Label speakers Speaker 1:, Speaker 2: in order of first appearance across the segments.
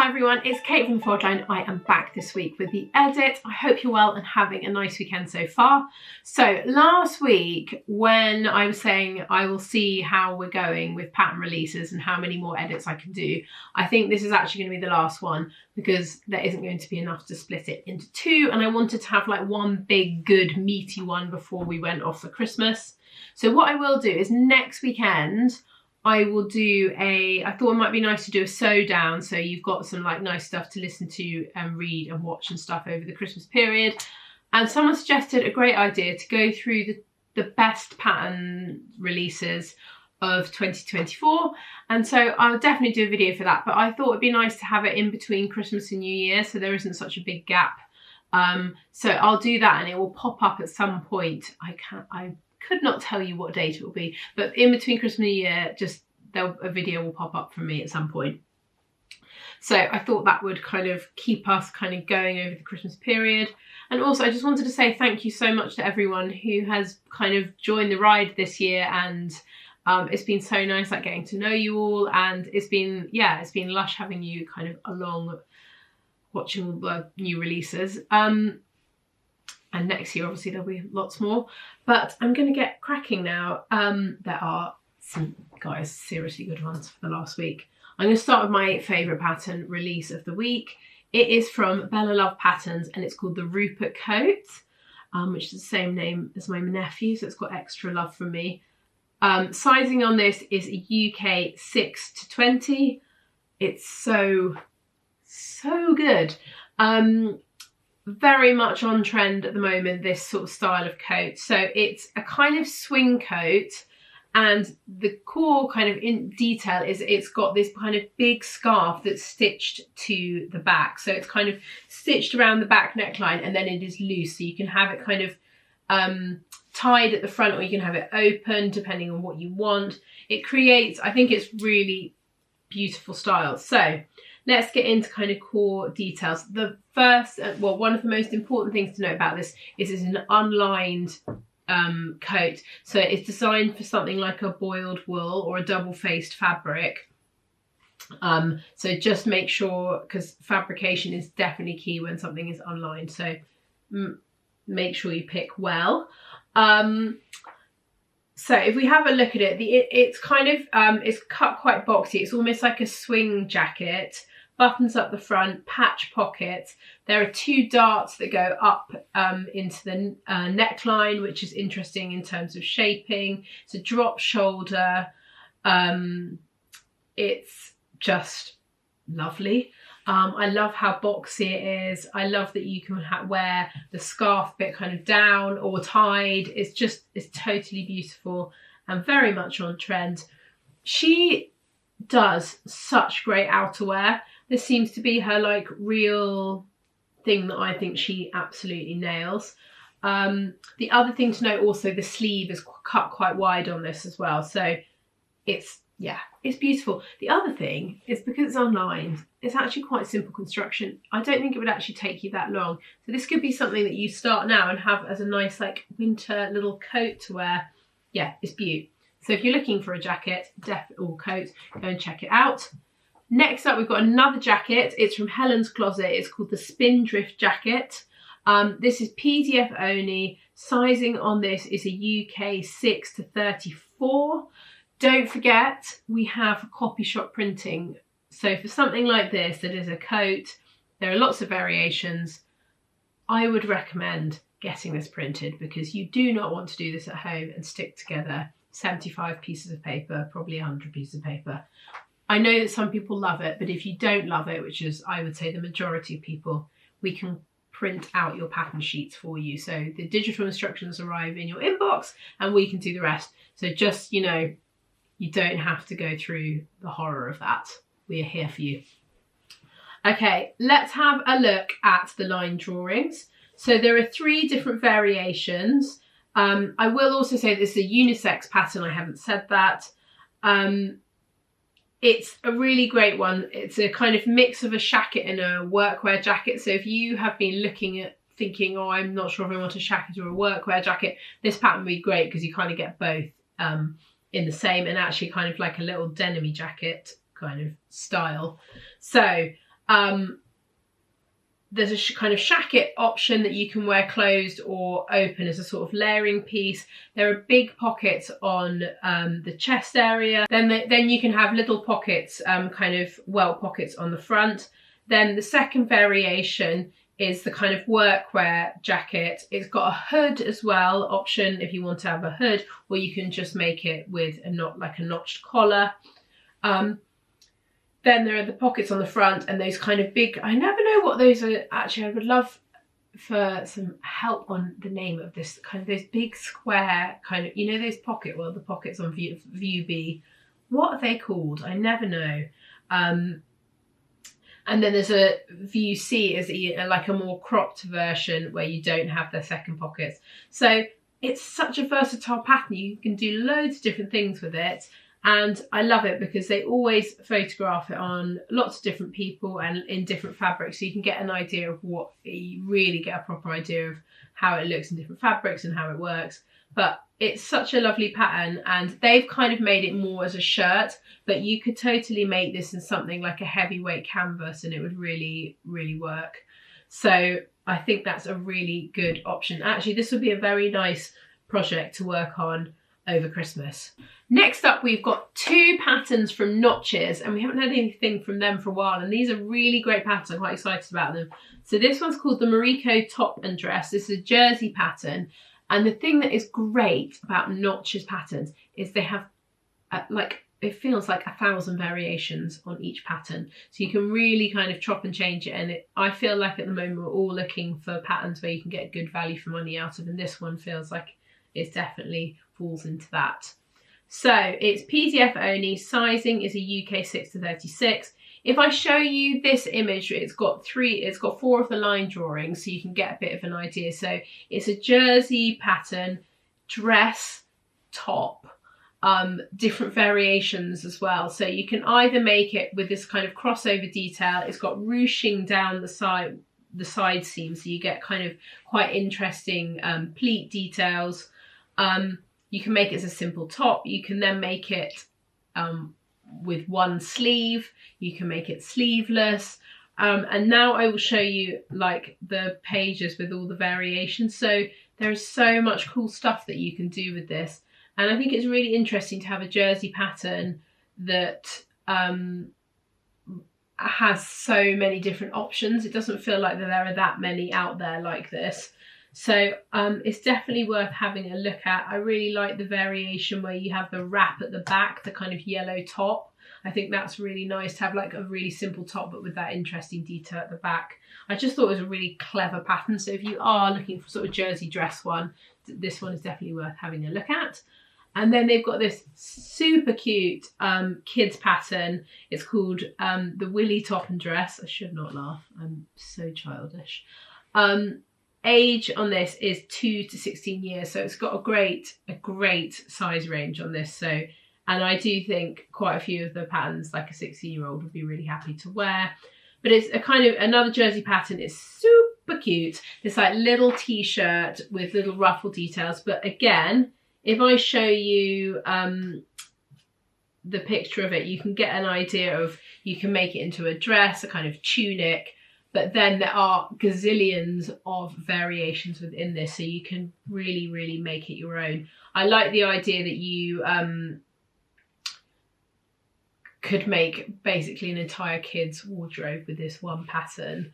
Speaker 1: Hi everyone, it's Kate from Forgeline. I am back this week with the edit. I hope you're well and having a nice weekend so far. So last week when I was saying I will see how we're going with pattern releases and how many more edits I can do, I think this is actually going to be the last one because there isn't going to be enough to split it into two, and I wanted to have like one big good meaty one before we went off for Christmas. So what I will do is next weekend I will do I thought it might be nice to do a sew down, so you've got some like nice stuff to listen to and read and watch and stuff over the Christmas period. And someone suggested a great idea to go through the best pattern releases of 2024. And so I'll definitely do a video for that, but I thought it'd be nice to have it in between Christmas and New Year so there isn't such a big gap. So I'll do that and it will pop up at some point. I could not tell you what date it will be, but in between Christmas and New Year, a video will pop up from me at some point. So I thought that would kind of keep us kind of going over the Christmas period. And also I just wanted to say thank you so much to everyone who has kind of joined the ride this year, and it's been so nice like getting to know you all, and it's been lush having you kind of along watching all the new releases. And next year, obviously, there'll be lots more. But I'm going to get cracking now. There are some, guys, seriously good ones for the last week. I'm going to start with my favourite pattern release of the week. It is from Bella Love Patterns, and it's called the Rupert Coat, which is the same name as my nephew, so it's got extra love from me. Sizing on this is a UK 6 to 20. It's so good. Very much on trend at the moment, this sort of style of coat. So it's a kind of swing coat, and the core kind of in detail is it's got this kind of big scarf that's stitched to the back. So it's kind of stitched around the back neckline, and then it is loose. So you can have it kind of tied at the front, or you can have it open depending on what you want. It creates, I think it's really beautiful style. So let's get into kind of core details. The first, one of the most important things to know about this is it's an unlined coat. So it's designed for something like a boiled wool or a double-faced fabric. So just make sure, because fabrication is definitely key when something is unlined. So make sure you pick well. So if we have a look at it, it's kind of, it's cut quite boxy. It's almost like a swing jacket. Buttons up the front, patch pockets. There are two darts that go up into the neckline, which is interesting in terms of shaping. It's a drop shoulder. It's just lovely. I love how boxy it is. I love that you can wear the scarf bit kind of down or tied. It's totally beautiful and very much on trend. She does such great outerwear. This seems to be her like real thing that I think she absolutely nails. The other thing to note also, the sleeve is cut quite wide on this as well. So it's beautiful. The other thing is because it's unlined, it's actually quite simple construction. I don't think it would actually take you that long. So this could be something that you start now and have as a nice like winter little coat to wear. Yeah, it's beautiful. So if you're looking for a jacket, or coat, go and check it out. Next up, we've got another jacket. It's from Helen's Closet. It's called the Spindrift Jacket. This is PDF only. Sizing on this is a UK 6 to 34. Don't forget, we have copy shop printing. So for something like this, that is a coat, there are lots of variations. I would recommend getting this printed because you do not want to do this at home and stick together 75 pieces of paper, probably 100 pieces of paper. I know that some people love it, but if you don't love it, which is, I would say, the majority of people, we can print out your pattern sheets for you. So the digital instructions arrive in your inbox and we can do the rest. So just, you don't have to go through the horror of that. We are here for you. Okay, let's have a look at the line drawings. So there are 3 different variations. I will also say this is a unisex pattern. I haven't said that. It's a really great one. It's a kind of mix of a shacket and a workwear jacket. So if you have been looking at thinking, oh, I'm not sure if I want a shacket or a workwear jacket, this pattern would be great because you kind of get both in the same, and actually kind of like a little denim-y jacket kind of style. So There's a kind of shacket option that you can wear closed or open as a sort of layering piece. There are big pockets on the chest area. Then you can have little pockets, kind of welt pockets on the front. Then the second variation is the kind of workwear jacket. It's got a hood as well, option if you want to have a hood, or you can just make it with a notched collar. Then there are the pockets on the front and those kind of big, I never know what those are. Actually, I would love for some help on the name of this, kind of those big square kind of, you know, those the pockets on View B. What are they called? I never know. And then there's a View C, is like a more cropped version where you don't have the second pockets. So it's such a versatile pattern. You can do loads of different things with it. And I love it because they always photograph it on lots of different people and in different fabrics. So you can get an idea of you really get a proper idea of how it looks in different fabrics and how it works. But it's such a lovely pattern, and they've kind of made it more as a shirt, but you could totally make this in something like a heavyweight canvas and it would really, really work. So I think that's a really good option. Actually, this would be a very nice project to work on over Christmas. Next up, we've got two patterns from Notches, and we haven't had anything from them for a while, and these are really great patterns. I'm quite excited about them. So this one's called the Mariko Top and Dress. This is a jersey pattern, and the thing that is great about Notches patterns is they have it feels like 1,000 variations on each pattern, so you can really kind of chop and change it. And I feel like at the moment we're all looking for patterns where you can get good value for money out of, and this one feels like it definitely falls into that. So it's PDF only, sizing is a UK 6 to 36. If I show you this image, it's got 4 of the line drawings, so you can get a bit of an idea. So it's a jersey pattern, dress, top, different variations as well. So you can either make it with this kind of crossover detail. It's got ruching down the side seam, so you get kind of quite interesting pleat details. You can make it as a simple top. You can then make it with one sleeve. You can make it sleeveless. And now I will show you like the pages with all the variations. So there is so much cool stuff that you can do with this. And I think it's really interesting to have a jersey pattern that has so many different options. It doesn't feel like there are that many out there like this. So it's definitely worth having a look at. I really like the variation where you have the wrap at the back, the kind of yellow top. I think that's really nice to have like a really simple top, but with that interesting detail at the back. I just thought it was a really clever pattern. So if you are looking for sort of jersey dress one, this one is definitely worth having a look at. And then they've got this super cute kids pattern. It's called the Willy Top and Dress. I should not laugh. I'm so childish. Age on this is 2 to 16 years, so it's got a great size range on this. So, and I do think quite a few of the patterns like a 16-year-old would be really happy to wear. But it's a kind of another jersey pattern. It's super cute. It's like little t-shirt with little ruffle details. But again, if I show you the picture of it, you can get an idea of, you can make it into a dress, a kind of tunic. But then there are gazillions of variations within this, so you can really, really make it your own. I like the idea that you could make basically an entire kid's wardrobe with this one pattern,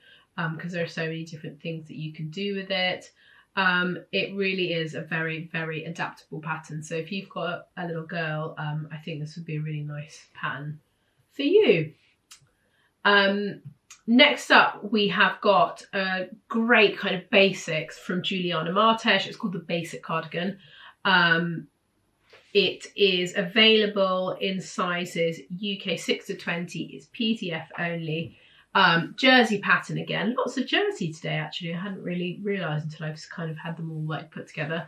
Speaker 1: because there are so many different things that you can do with it. It really is a very, very adaptable pattern. So if you've got a little girl, I think this would be a really nice pattern for you. Next up, we have got a great kind of basics from Juliana Martes. It's called the Basic Cardigan. It is available in sizes UK 6 to 20. It's PDF only. Jersey pattern again. Lots of jersey today, actually. I hadn't really realised until I've kind of had them all like put together.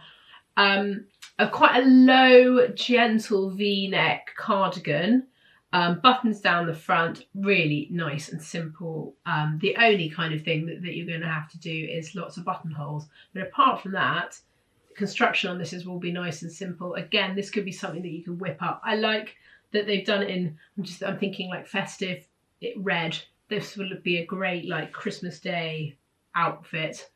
Speaker 1: Quite a low, gentle V-neck cardigan. Buttons down the front, really nice and simple. The only kind of thing that you're going to have to do is lots of buttonholes. But apart from that, construction on this will be nice and simple. Again, this could be something that you can whip up. I like that they've done it in, I'm thinking like festive red, this would be a great like Christmas Day outfit,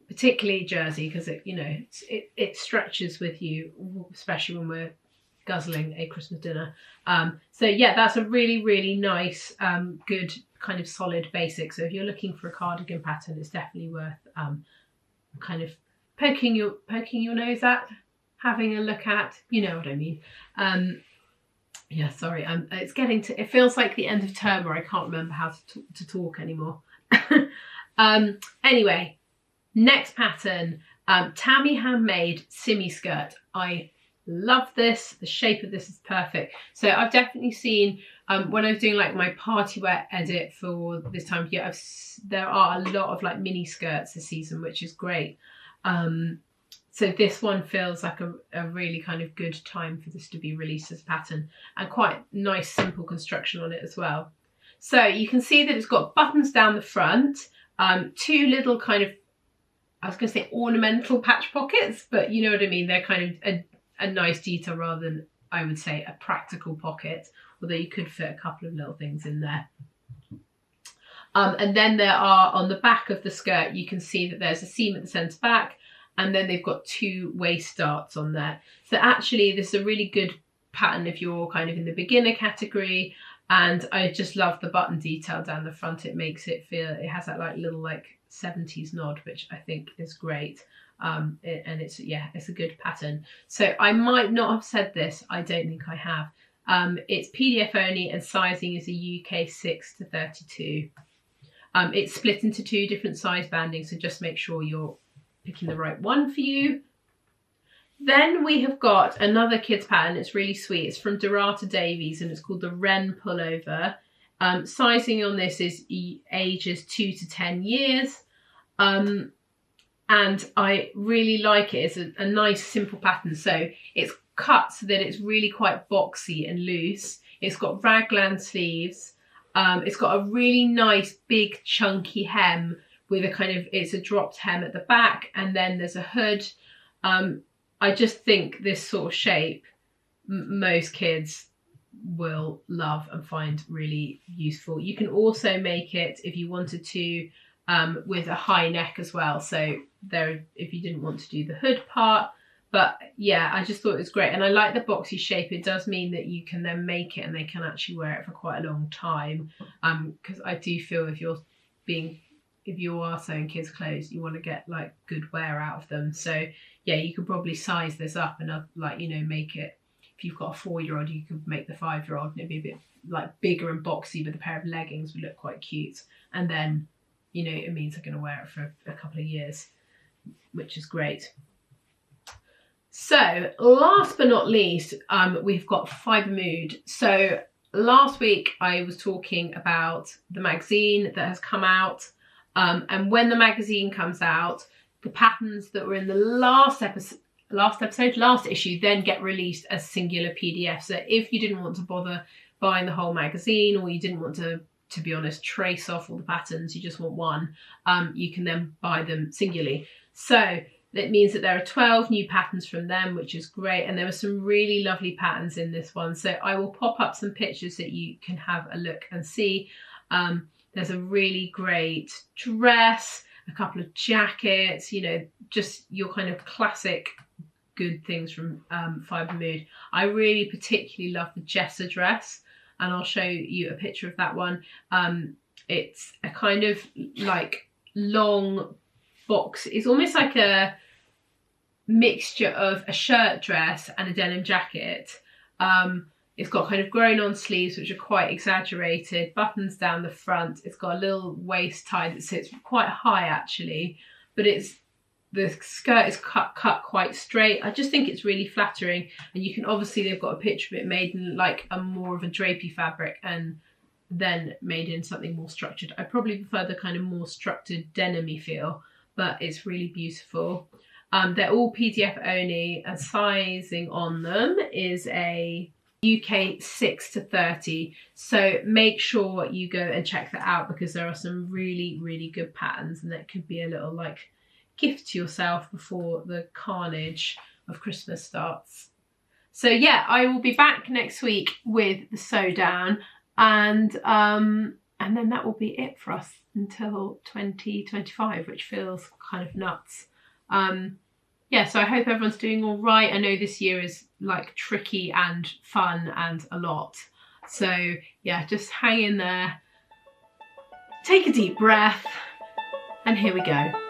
Speaker 1: particularly jersey, because it, you know, it stretches with you, especially when we're guzzling a Christmas dinner. So yeah, that's a really nice, good kind of solid basic. So if you're looking for a cardigan pattern, it's definitely worth kind of poking your nose at, having a look at, you know what I mean. Yeah, sorry, it feels like the end of term where I can't remember how to talk anymore. Anyway, next pattern, Tammy handmade simmy skirt. I love this. The shape of this is perfect. So I've definitely seen, when I was doing like my party wear edit for this time of year, there are a lot of like mini skirts this season, which is great. So this one feels like a really kind of good time for this to be released as a pattern, and quite nice simple construction on it as well. So you can see that it's got buttons down the front, two little kind of, I was going to say ornamental patch pockets, but you know what I mean. They're kind of a nice detail rather than, I would say, a practical pocket, although you could fit a couple of little things in there. And then there are, on the back of the skirt, you can see that there's a seam at the centre back, and then they've got two waist darts on there. So actually this is a really good pattern if you're kind of in the beginner category. And I just love the button detail down the front. It makes it feel, it has that like little like 70s nod, which I think is great. And it's, yeah, it's a good pattern. So I might not have said this, I don't think I have. It's PDF only, and sizing is a UK 6 to 32. It's split into two different size bandings, so just make sure you're picking the right one for you. Then we have got another kids pattern. It's really sweet. It's from Dhurata Davies, and it's called the Wren pullover. Sizing on this is ages 2 to 10 years. And I really like it. It's a nice simple pattern. So it's cut so that it's really quite boxy and loose. It's got raglan sleeves. It's got a really nice big chunky hem with a kind of, it's a dropped hem at the back, and then there's a hood. I just think this sort of shape, most kids will love and find really useful. You can also make it, if you wanted to, with a high neck as well. So there, if you didn't want to do the hood part, but yeah, I just thought it was great. And I like the boxy shape. It does mean that you can then make it and they can actually wear it for quite a long time. Because I do feel if you are sewing kids clothes, you want to get like good wear out of them. So yeah, you could probably size this up and like, you know, make it, if you've got a 4-year-old, you could make the 5-year-old and it'd be a bit like bigger and boxy with a pair of leggings, would look quite cute. And then, you know, it means they're going to wear it for a couple of years, which is great. So last but not least, we've got Fibre Mood. So last week I was talking about the magazine that has come out. And when the magazine comes out, the patterns that were in the last issue then get released as singular PDF. So if you didn't want to bother buying the whole magazine, or you didn't want to be honest, trace off all the patterns, you just want one, you can then buy them singularly. So that means that there are 12 new patterns from them, which is great. And there were some really lovely patterns in this one. So I will pop up some pictures that you can have a look and see. There's a really great dress, a couple of jackets, you know, just your kind of classic good things from Fibre Mood. I really particularly love the Jessa dress, and I'll show you a picture of that one. It's a kind of like long box. It's almost like a mixture of a shirt dress and a denim jacket. It's got kind of grown on sleeves, which are quite exaggerated, buttons down the front. It's got a little waist tie that sits quite high actually, but the skirt is cut quite straight. I just think it's really flattering, and you can obviously, they've got a picture of it made in like a more of a drapey fabric and then made in something more structured. I probably prefer the kind of more structured denim-y feel, but it's really beautiful. They're all PDF only, and sizing on them is a UK 6 to 30. So make sure you go and check that out, because there are some really, really good patterns, and that could be a little like gift to yourself before the carnage of Christmas starts. So yeah, I will be back next week with the sew down, and and then that will be it for us until 2025, which feels kind of nuts. Yeah, so I hope everyone's doing all right. I know this year is like tricky and fun and a lot. So yeah, just hang in there, take a deep breath, and here we go.